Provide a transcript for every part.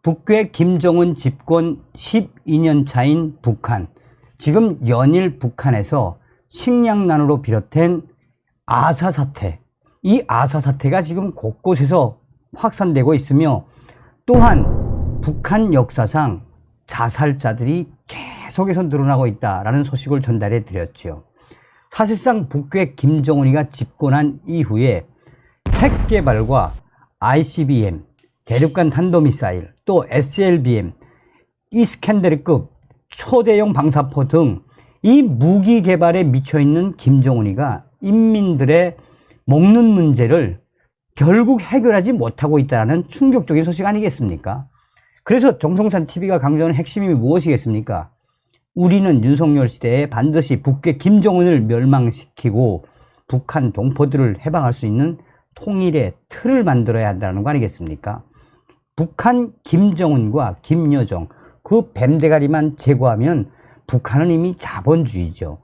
북괴 김정은 집권 12년 차인 북한. 지금 연일 북한에서 식량난으로 비롯된 아사 사태, 이 아사 사태가 지금 곳곳에서 확산되고 있으며, 또한 북한 역사상 자살자들이 계속해서 늘어나고 있다라는 소식을 전달해 드렸죠. 사실상 북괴 김정은이가 집권한 이후에 핵 개발과 ICBM, 대륙간 탄도미사일, 또 SLBM, 이스캔데르급 초대형 방사포 등 이 무기 개발에 미쳐있는 김정은이가 인민들의 먹는 문제를 결국 해결하지 못하고 있다는 충격적인 소식 아니겠습니까? 그래서 정성찬 TV가 강조하는 핵심이 무엇이겠습니까? 우리는 윤석열 시대에 반드시 북괴 김정은을 멸망시키고 북한 동포들을 해방할 수 있는 통일의 틀을 만들어야 한다는 거 아니겠습니까? 북한 김정은과 김여정, 그 뱀대가리만 제거하면 북한은 이미 자본주의죠.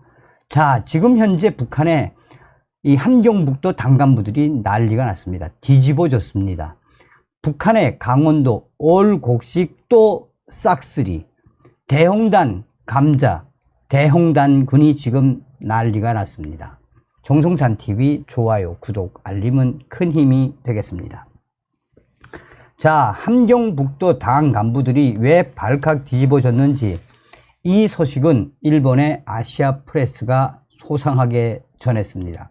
자, 지금 현재 북한의 이 함경북도 당간부들이 난리가 났습니다. 뒤집어졌습니다. 북한의 강원도 올곡식 또 싹쓸이, 대홍단 감자, 대홍단군이 지금 난리가 났습니다. 정성찬 TV 좋아요, 구독, 알림은 큰 힘이 되겠습니다. 자, 함경북도 당 간부들이 왜 발칵 뒤집어졌는지 이 소식은 일본의 아시아 프레스가 소상하게 전했습니다.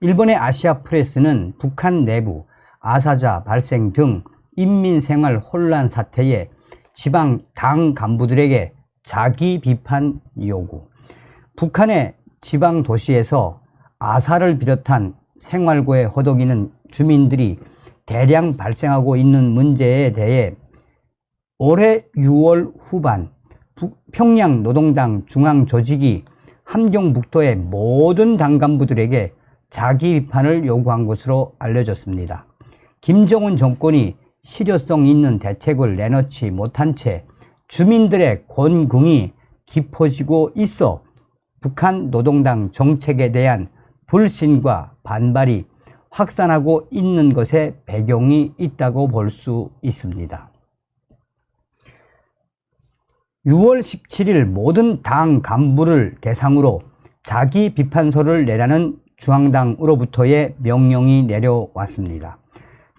일본의 아시아 프레스는 북한 내부 아사자 발생 등 인민생활 혼란 사태에 지방 당 간부들에게 자기 비판 요구, 북한의 지방 도시에서 아사를 비롯한 생활고에 허덕이는 주민들이 대량 발생하고 있는 문제에 대해 올해 6월 후반 평양 노동당 중앙조직이 함경북도의 모든 당 간부들에게 자기 비판을 요구한 것으로 알려졌습니다. 김정은 정권이 실효성 있는 대책을 내놓지 못한 채 주민들의 곤궁이 깊어지고 있어 북한 노동당 정책에 대한 불신과 반발이 확산하고 있는 것에 배경이 있다고 볼 수 있습니다. 6월 17일 모든 당 간부를 대상으로 자기 비판서를 내라는 중앙당으로부터의 명령이 내려왔습니다.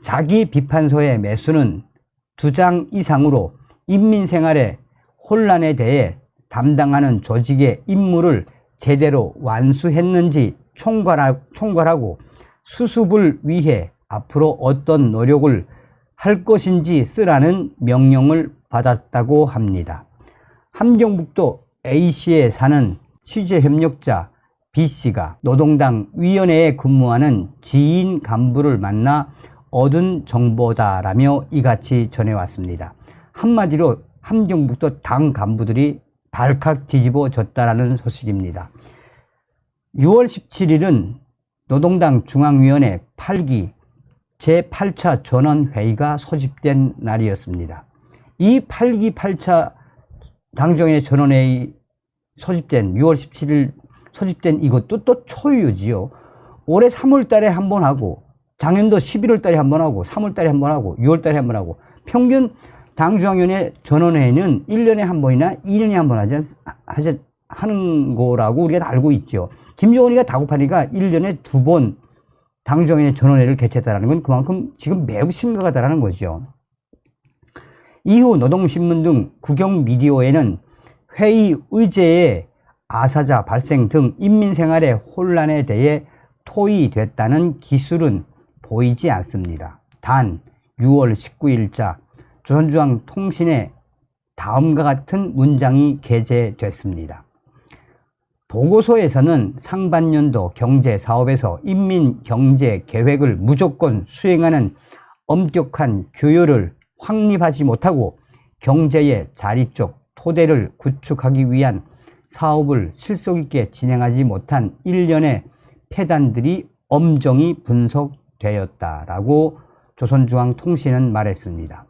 자기 비판서의 매수는 2장 이상으로 인민생활의 혼란에 대해 담당하는 조직의 임무를 제대로 완수했는지 총괄하고 수습을 위해 앞으로 어떤 노력을 할 것인지 쓰라는 명령을 받았다고 합니다. 함경북도 A시에 사는 취재협력자 B씨가 노동당 위원회에 근무하는 지인 간부를 만나 얻은 정보다라며 이같이 전해왔습니다. 한마디로 함경북도 당 간부들이 발칵 뒤집어졌다라는 소식입니다. 6월 17일은 노동당 중앙위원회 8기 제8차 전원회의가 소집된 날이었습니다. 이 8기 8차 당정회 전원회의 소집된 6월 17일 소집된 이것도 또 초유지요. 올해 3월 달에 한 번 하고 작년도 11월 달에 한 번 하고 3월 달에 한 번 하고 6월 달에 한 번 하고 평균 당중앙위원회 전원회의는 1년에 한 번이나 2년에 한 번 하는 거라고 우리가 다 알고 있죠. 김정은이가 다급하니까 1년에 2번 당중앙위원회 전원회의를 개최했다는 건 그만큼 지금 매우 심각하다는 거죠. 이후 노동신문 등 국영 미디어에는 회의 의제에 아사자 발생 등 인민생활의 혼란에 대해 토의됐다는 기술은 보이지 않습니다. 단 6월 19일자 조선중앙통신에 다음과 같은 문장이 게재됐습니다. 보고서에서는 상반년도 경제사업에서 인민경제계획을 무조건 수행하는 엄격한 규율을 확립하지 못하고 경제의 자립적 토대를 구축하기 위한 사업을 실속 있게 진행하지 못한 일련의 폐단들이 엄정히 분석되었다라고 조선중앙통신은 말했습니다.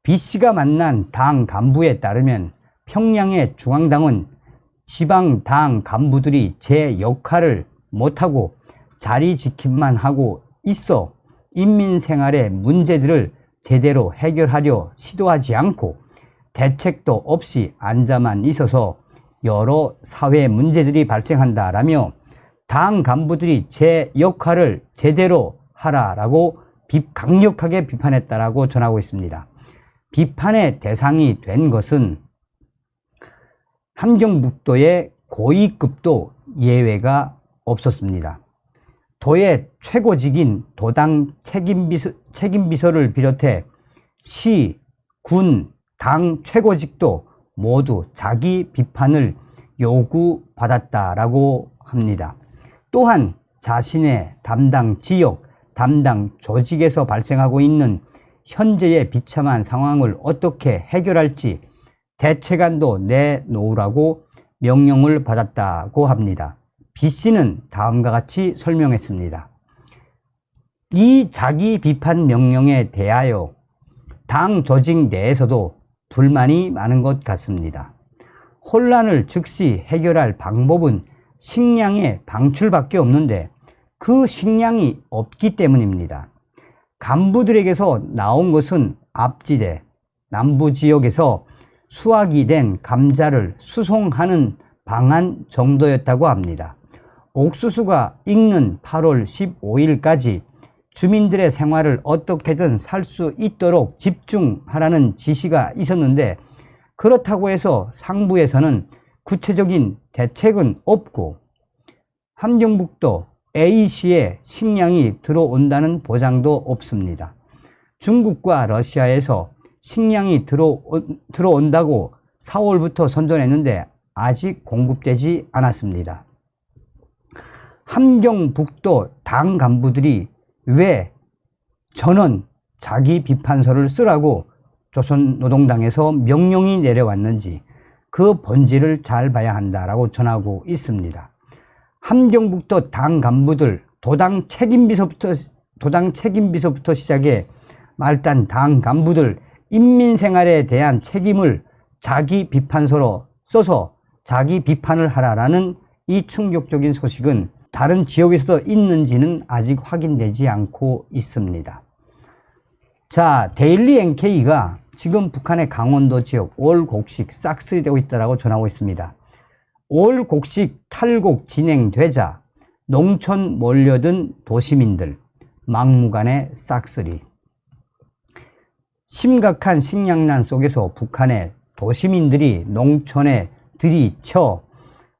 B씨가 만난 당 간부에 따르면 평양의 중앙당은 지방 당 간부들이 제 역할을 못하고 자리 지킴만 하고 있어 인민생활의 문제들을 제대로 해결하려 시도하지 않고 대책도 없이 앉아만 있어서 여러 사회 문제들이 발생한다라며 당 간부들이 제 역할을 제대로 하라라고 강력하게 비판했다라고 전하고 있습니다. 비판의 대상이 된 것은 함경북도의 고위급도 예외가 없었습니다. 도의 최고직인 도당 책임비서를 비롯해 시, 군, 당 최고직도 모두 자기 비판을 요구받았다라고 합니다. 또한 자신의 담당 지역, 담당 조직에서 발생하고 있는 현재의 비참한 상황을 어떻게 해결할지 대책안도 내놓으라고 명령을 받았다고 합니다. B씨는 다음과 같이 설명했습니다. 이 자기 비판 명령에 대하여 당 조직 내에서도 불만이 많은 것 같습니다. 혼란을 즉시 해결할 방법은 식량의 방출밖에 없는데 그 식량이 없기 때문입니다. 간부들에게서 나온 것은 앞지대, 남부지역에서 수확이 된 감자를 수송하는 방안 정도였다고 합니다. 옥수수가 익는 8월 15일까지 주민들의 생활을 어떻게든 살 수 있도록 집중하라는 지시가 있었는데 그렇다고 해서 상부에서는 구체적인 대책은 없고 함경북도 A시에 식량이 들어온다는 보장도 없습니다. 중국과 러시아에서 식량이 들어온다고 4월부터 선전했는데 아직 공급되지 않았습니다. 함경북도 당 간부들이 왜 전원 자기 비판서를 쓰라고 조선노동당에서 명령이 내려왔는지 그 본질을 잘 봐야 한다라고 전하고 있습니다. 함경북도 당 간부들 도당 책임비서부터 시작해 말단 당 간부들 인민생활에 대한 책임을 자기 비판서로 써서 자기 비판을 하라라는 이 충격적인 소식은 다른 지역에서도 있는지는 아직 확인되지 않고 있습니다. 자, 데일리 NK가 지금 북한의 강원도 지역 올곡식 싹쓸이 되고 있다고 전하고 있습니다. 올곡식 탈곡 진행되자 농촌 몰려든 도시민들 막무가내 싹쓸이. 심각한 식량난 속에서 북한의 도시민들이 농촌에 들이쳐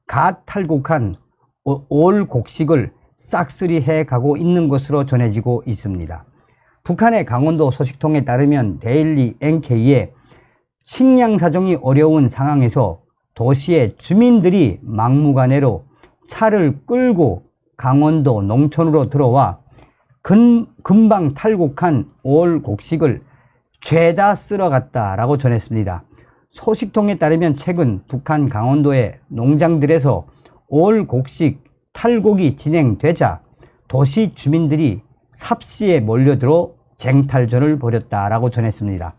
갓 탈곡한 올곡식을 싹쓸이 해가고 있는 것으로 전해지고 있습니다. 북한의 강원도 소식통에 따르면 데일리 NK에 식량 사정이 어려운 상황에서 도시의 주민들이 막무가내로 차를 끌고 강원도 농촌으로 들어와 금방 탈곡한 올곡식을 죄다 쓸어갔다라고 전했습니다. 소식통에 따르면 최근 북한 강원도의 농장들에서 올곡식 탈곡이 진행되자 도시 주민들이 삽시에 몰려들어 쟁탈전을 벌였다라고 전했습니다.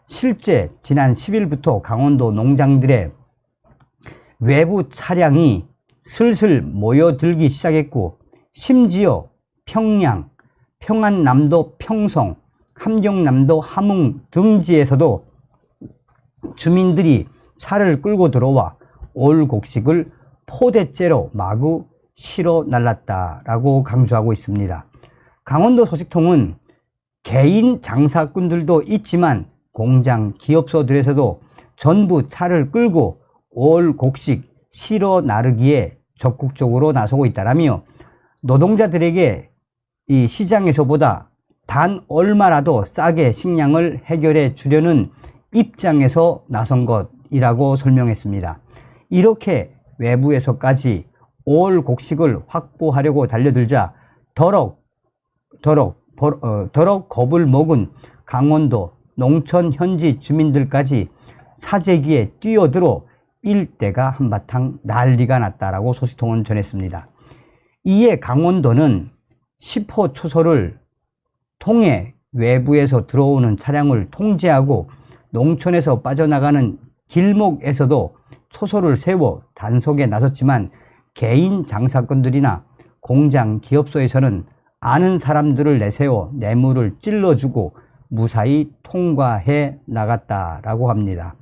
실제 지난 10일부터 강원도 농장들의 외부 차량이 슬슬 모여들기 시작했고 심지어 평양, 평안남도 평성, 함경남도 함흥 등지에서도 주민들이 차를 끌고 들어와 올곡식을 포대째로 마구 실어 날랐다라고 강조하고 있습니다. 강원도 소식통은 개인 장사꾼들도 있지만 공장 기업소들에서도 전부 차를 끌고 올곡식 실어 나르기에 적극적으로 나서고 있다라며 노동자들에게 이 시장에서보다 단 얼마라도 싸게 식량을 해결해 주려는 입장에서 나선 것이라고 설명했습니다. 이렇게 외부에서까지 올곡식을 확보하려고 달려들자 더럭 겁을 먹은 강원도 농촌 현지 주민들까지 사재기에 뛰어들어 일대가 한바탕 난리가 났다라고 소식통은 전했습니다. 이에 강원도는 10호 초소를 통해 외부에서 들어오는 차량을 통제하고 농촌에서 빠져나가는 길목에서도 초소를 세워 단속에 나섰지만 개인 장사꾼들이나 공장 기업소에서는 아는 사람들을 내세워 뇌물을 찔러주고 무사히 통과해 나갔다라고 합니다.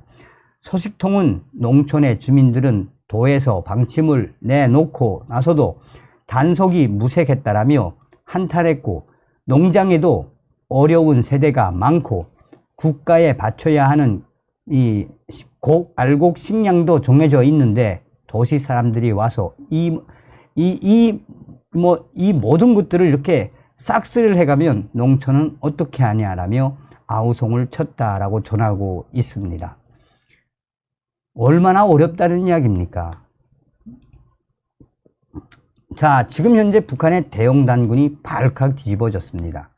소식통은 농촌의 주민들은 도에서 방침을 내놓고 나서도 단속이 무색했다라며 한탄했고, 농장에도 어려운 세대가 많고 국가에 바쳐야 하는 이 알곡 식량도 정해져 있는데 도시 사람들이 와서 이 모든 것들을 이렇게 싹쓸이를 해가면 농촌은 어떻게 하냐라며 아우성을 쳤다라고 전하고 있습니다. 얼마나 어렵다는 이야기입니까? 자, 지금 현재 북한의 대영단군이 발칵 뒤집어졌습니다.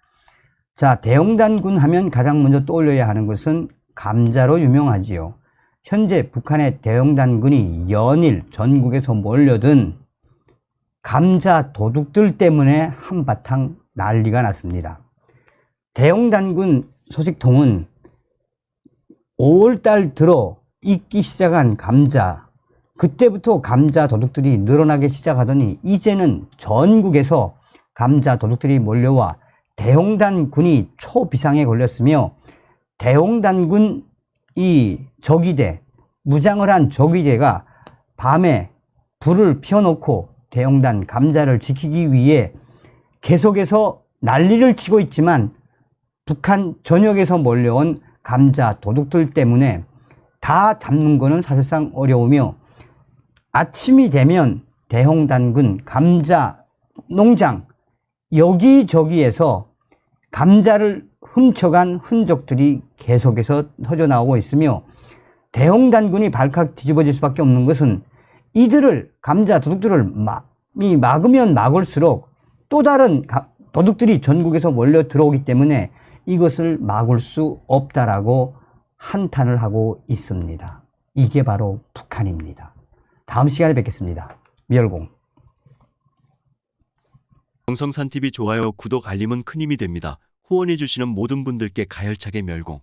자, 대영단군 하면 가장 먼저 떠올려야 하는 것은 감자로 유명하지요. 현재 북한의 대영단군이 연일 전국에서 몰려든 감자 도둑들 때문에 한바탕 난리가 났습니다. 대영단군 소식통은 5월달 들어 익기 시작한 감자, 그때부터 감자 도둑들이 늘어나기 시작하더니 이제는 전국에서 감자 도둑들이 몰려와 대영단군이 초비상에 걸렸으며, 대영단군 이 적위대, 무장을 한 적위대가 밤에 불을 피워놓고 대영단 감자를 지키기 위해 계속해서 난리를 치고 있지만, 북한 전역에서 몰려온 감자 도둑들 때문에 다 잡는 거는 사실상 어려우며, 아침이 되면 대영단군 감자 농장 여기저기에서 감자를 훔쳐간 흔적들이 계속해서 터져나오고 있으며, 대영단군이 발칵 뒤집어질 수밖에 없는 것은 이들을, 감자 도둑들을 막으면 막을수록 또 다른 도둑들이 전국에서 몰려 들어오기 때문에 이것을 막을 수 없다라고 한탄을 하고 있습니다. 이게 바로 북한입니다. 다음 시간에 뵙겠습니다. 멸공. 정성산TV 좋아요, 구독, 알림은 큰 힘이 됩니다. 후원해주시는 모든 분들께 가열차게 멸공.